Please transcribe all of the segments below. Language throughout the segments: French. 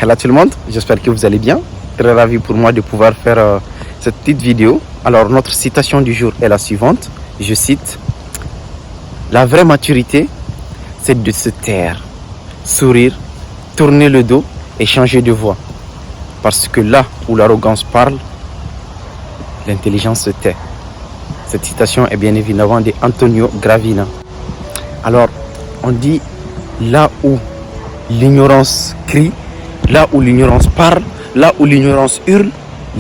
Hello tout le monde, j'espère que vous allez bien. Très ravi pour moi de pouvoir faire cette petite vidéo. Alors notre citation du jour est la suivante. Je cite: la vraie maturité, c'est de se taire, sourire, tourner le dos et changer de voix. Parce que là où l'arrogance parle, l'intelligence se tait. Cette citation est bien évidemment de Antonio Gravina. Alors, on dit là où l'ignorance crie, là où l'ignorance parle, là où l'ignorance hurle,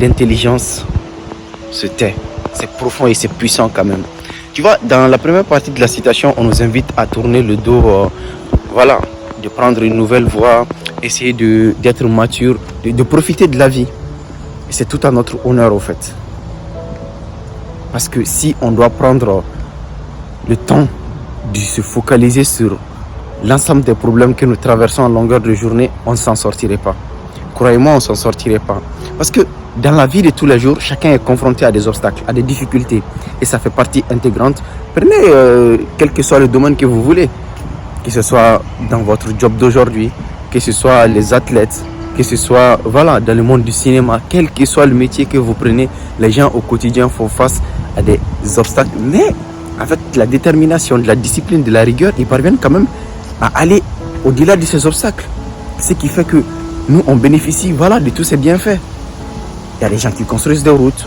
l'intelligence se tait. C'est profond et c'est puissant quand même. Tu vois, dans la première partie de la citation, on nous invite à tourner le dos, de prendre une nouvelle voie, essayer d'être mature, de profiter de la vie. Et c'est tout à notre honneur au fait. Parce que si on doit prendre le temps de se focaliser sur l'ensemble des problèmes que nous traversons en longueur de journée, on ne s'en sortirait pas. Croyez-moi, on ne s'en sortirait pas. Parce que dans la vie de tous les jours, chacun est confronté à des obstacles, à des difficultés. Et ça fait partie intégrante. Prenez quel que soit le domaine que vous voulez. Que ce soit dans votre job d'aujourd'hui, que ce soit les athlètes, que ce soit dans le monde du cinéma, quel que soit le métier que vous prenez, les gens au quotidien font face à des obstacles. Mais avec la détermination, de la discipline, de la rigueur, ils parviennent quand même à aller au-delà de ces obstacles. Ce qui fait que nous, on bénéficie de tous ces bienfaits. Il y a des gens qui construisent des routes.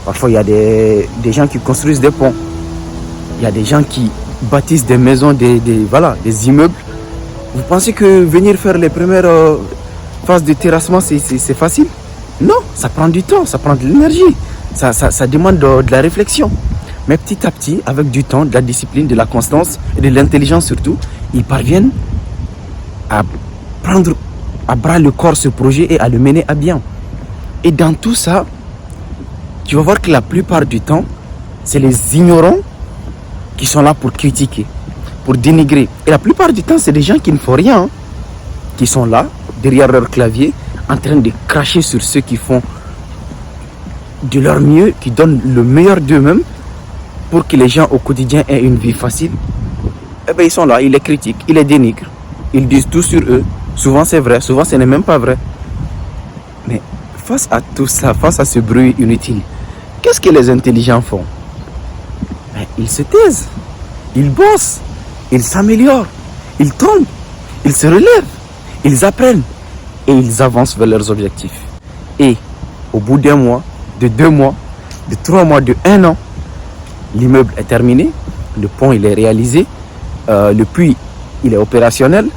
Parfois, il y a des gens qui construisent des ponts. Il y a des gens qui bâtissent des maisons, des immeubles. Vous pensez que venir faire les premières phases de terrassement, c'est facile? Non, ça prend du temps, ça prend de l'énergie. Ça demande de la réflexion. Mais petit à petit, avec du temps, de la discipline, de la constance et de l'intelligence surtout, ils parviennent à prendre à bras le corps ce projet et à le mener à bien. Et dans tout ça, tu vas voir que la plupart du temps, c'est les ignorants qui sont là pour critiquer, pour dénigrer. Et la plupart du temps, c'est des gens qui ne font rien, qui sont là, derrière leur clavier, en train de cracher sur ceux qui font de leur mieux, qui donnent le meilleur d'eux-mêmes pour que les gens au quotidien aient une vie facile. Eh bien, ils sont là, ils les critiquent, ils les dénigrent, ils disent tout sur eux. Souvent c'est vrai, souvent ce n'est même pas vrai. Mais face à tout ça, face à ce bruit inutile, qu'est-ce que les intelligents font? Ils se taisent, ils bossent, ils s'améliorent, ils tombent, ils se relèvent, ils apprennent et ils avancent vers leurs objectifs. Et au bout d'un mois, de 2 mois, de 3 mois, de 1 an, l'immeuble est terminé, le pont il est réalisé, le puits il est opérationnel.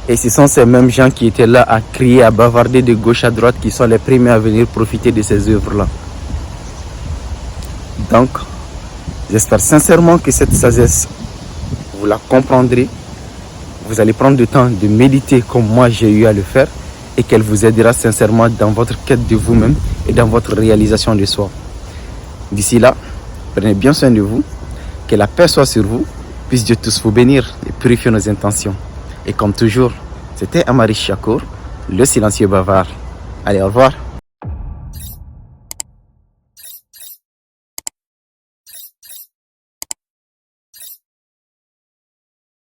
Et ce sont ces mêmes gens qui étaient là à crier, à bavarder de gauche à droite qui sont les premiers à venir profiter de ces œuvres-là. Donc, j'espère sincèrement que cette sagesse, vous la comprendrez. Vous allez prendre le temps de méditer comme moi j'ai eu à le faire et qu'elle vous aidera sincèrement dans votre quête de vous-même et dans votre réalisation de soi. D'ici là, prenez bien soin de vous, que la paix soit sur vous, puisse Dieu tous vous bénir et purifier nos intentions. Et comme toujours, c'était Amarish Chakour, le silencieux bavard. Allez, au revoir.